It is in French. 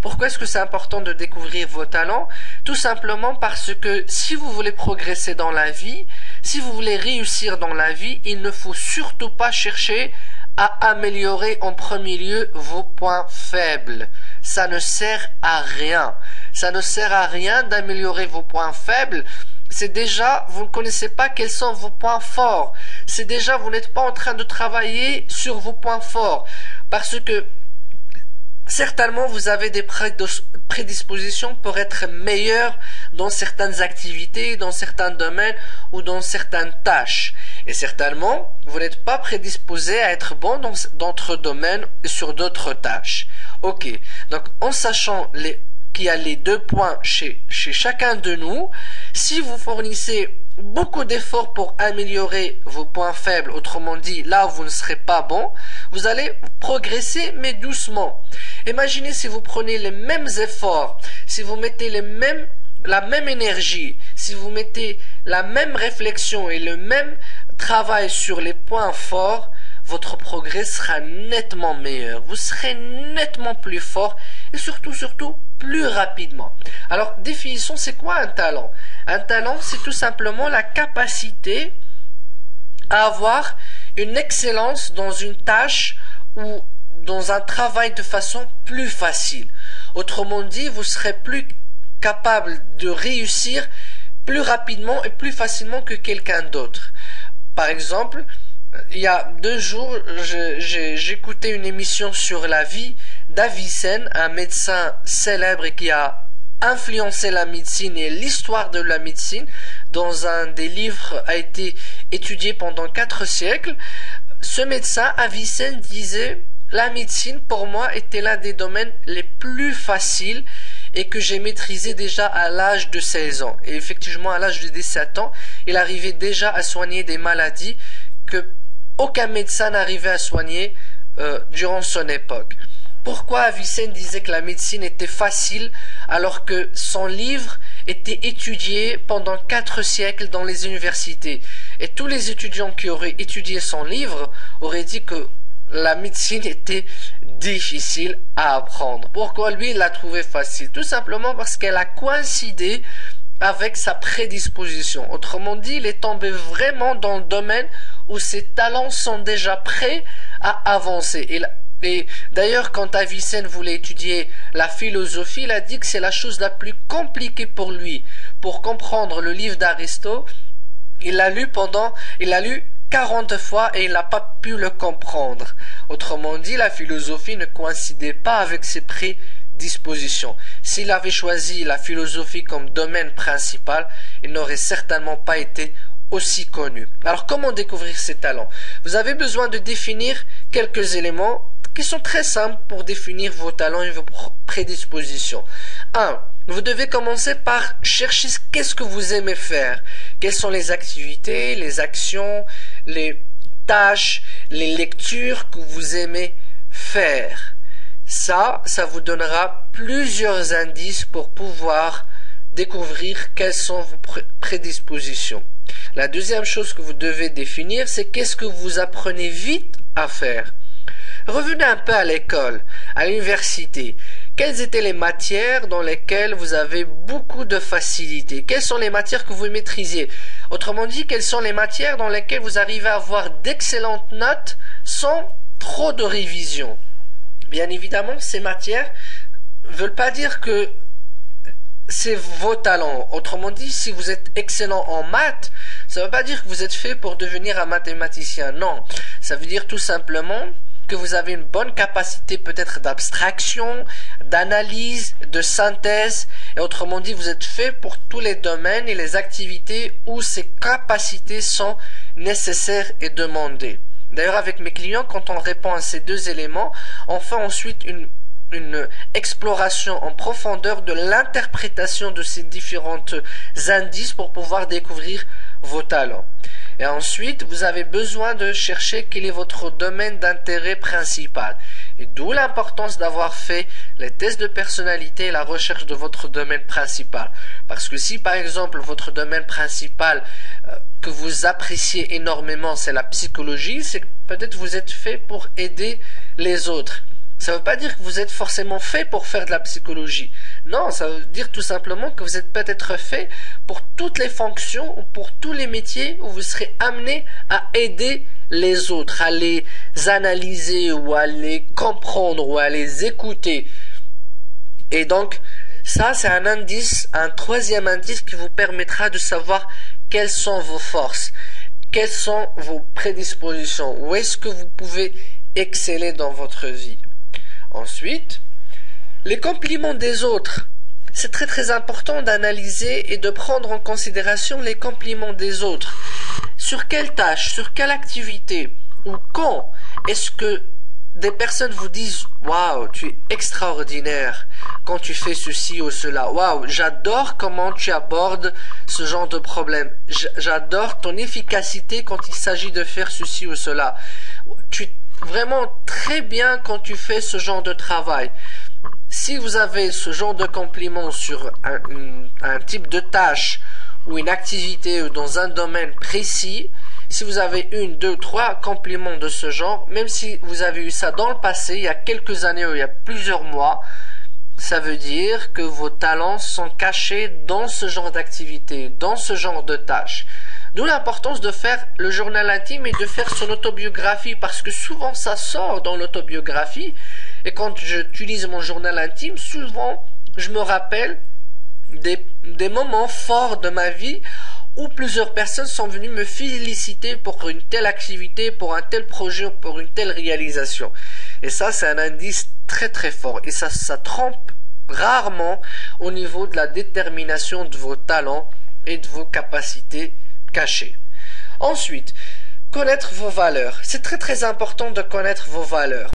Pourquoi est-ce que c'est important de découvrir vos talents? Tout simplement parce que si vous voulez progresser dans la vie, si vous voulez réussir dans la vie, il ne faut surtout pas chercher à améliorer en premier lieu vos points faibles. Ça ne sert à rien. Ça ne sert à rien d'améliorer vos points faibles. C'est déjà, vous ne connaissez pas quels sont vos points forts. C'est déjà, vous n'êtes pas en train de travailler sur vos points forts. Parce que, certainement, vous avez des prédispositions pour être meilleur dans certaines activités, dans certains domaines ou dans certaines tâches. Et certainement, vous n'êtes pas prédisposé à être bon dans d'autres domaines et sur d'autres tâches. Ok, donc en sachant qu'il y a les deux points chez chacun de nous, si vous fournissez beaucoup d'efforts pour améliorer vos points faibles, autrement dit, là où vous ne serez pas bon, vous allez progresser, mais doucement. Imaginez si vous prenez les mêmes efforts, si vous mettez la même énergie, si vous mettez la même réflexion et le même travail sur les points forts, votre progrès sera nettement meilleur. Vous serez nettement plus fort et surtout, plus rapidement. Alors, définissons, c'est quoi un talent? Un talent, c'est tout simplement la capacité à avoir une excellence dans une tâche ou dans un travail de façon plus facile. Autrement dit, vous serez plus capable de réussir plus rapidement et plus facilement que quelqu'un d'autre. Par exemple, il y a 2 jours, j'écoutais une émission sur la vie d'Avicenne, un médecin célèbre et qui a influencé la médecine et l'histoire de la médecine. Dans un des livres a été étudié pendant 4 siècles. Ce médecin, Avicenne, disait « La médecine, pour moi, était l'un des domaines les plus faciles et que j'ai maîtrisé déjà à l'âge de 16 ans. » Et effectivement, à l'âge de 17 ans, il arrivait déjà à soigner des maladies que aucun médecin n'arrivait à soigner durant son époque. Pourquoi Avicenne disait que la médecine était facile alors que son livre était étudié pendant 4 siècles dans les universités? Et tous les étudiants qui auraient étudié son livre auraient dit que la médecine était difficile à apprendre. Pourquoi lui il l'a trouvé facile? Tout simplement parce qu'elle a coïncidé avec sa prédisposition. Autrement dit, il est tombé vraiment dans le domaine où ses talents sont déjà prêts à avancer. Et d'ailleurs, quand Avicenne voulait étudier la philosophie, il a dit que c'est la chose la plus compliquée pour lui. Pour comprendre le livre d'Aristote, il l'a lu 40 fois et il n'a pas pu le comprendre. Autrement dit, la philosophie ne coïncidait pas avec ses prédispositions. S'il avait choisi la philosophie comme domaine principal, il n'aurait certainement pas été aussi connu. Alors, comment découvrir ses talents? Vous avez besoin de définir quelques éléments qui sont très simples pour définir vos talents et vos prédispositions. 1. Vous devez commencer par chercher qu'est-ce que vous aimez faire. Quelles sont les activités, les actions, les tâches, les lectures que vous aimez faire. Ça vous donnera plusieurs indices pour pouvoir découvrir quelles sont vos prédispositions. La deuxième chose que vous devez définir, c'est qu'est-ce que vous apprenez vite à faire. Revenez un peu à l'école, à l'université. Quelles étaient les matières dans lesquelles vous avez beaucoup de facilité? Quelles sont les matières que vous maîtrisez? Autrement dit, quelles sont les matières dans lesquelles vous arrivez à avoir d'excellentes notes sans trop de révision? Bien évidemment, ces matières ne veulent pas dire que c'est vos talents. Autrement dit, si vous êtes excellent en maths, ça ne veut pas dire que vous êtes fait pour devenir un mathématicien. Non, ça veut dire tout simplement que vous avez une bonne capacité peut-être d'abstraction, d'analyse, de synthèse, et autrement dit, vous êtes fait pour tous les domaines et les activités où ces capacités sont nécessaires et demandées. D'ailleurs, avec mes clients, quand on répond à ces 2 éléments, on fait ensuite une exploration en profondeur de l'interprétation de ces différents indices pour pouvoir découvrir vos talents. Et ensuite, vous avez besoin de chercher quel est votre domaine d'intérêt principal. Et d'où l'importance d'avoir fait les tests de personnalité et la recherche de votre domaine principal. Parce que si, par exemple, votre domaine principal que vous appréciez énormément, c'est la psychologie, c'est que peut-être vous êtes fait pour aider les autres. Ça ne veut pas dire que vous êtes forcément fait pour faire de la psychologie. Non, ça veut dire tout simplement que vous êtes peut-être fait pour toutes les fonctions ou pour tous les métiers où vous serez amené à aider les autres, à les analyser ou à les comprendre ou à les écouter. Et donc, ça c'est un indice, un troisième indice qui vous permettra de savoir quelles sont vos forces, quelles sont vos prédispositions, où est-ce que vous pouvez exceller dans votre vie. Ensuite, les compliments des autres. C'est très très important d'analyser et de prendre en considération les compliments des autres. Sur quelle tâche, sur quelle activité ou quand est-ce que des personnes vous disent « Waouh, tu es extraordinaire quand tu fais ceci ou cela. Waouh, j'adore comment tu abordes ce genre de problème. J'adore ton efficacité quand il s'agit de faire ceci ou cela. Tu es vraiment très bien quand tu fais ce genre de travail. » Si vous avez ce genre de compliments sur un type de tâche ou une activité ou dans un domaine précis, si vous avez 1, 2, 3 compliments de ce genre, même si vous avez eu ça dans le passé, il y a quelques années ou il y a plusieurs mois, ça veut dire que vos talents sont cachés dans ce genre d'activité, dans ce genre de tâches. D'où l'importance de faire le journal intime et de faire son autobiographie, parce que souvent ça sort dans l'autobiographie. Et quand j'utilise mon journal intime, souvent je me rappelle des moments forts de ma vie où plusieurs personnes sont venues me féliciter pour une telle activité, pour un tel projet ou pour une telle réalisation. Et ça, c'est un indice très très fort. Et ça trompe rarement au niveau de la détermination de vos talents et de vos capacités cachées. Ensuite, connaître vos valeurs. C'est très très important de connaître vos valeurs.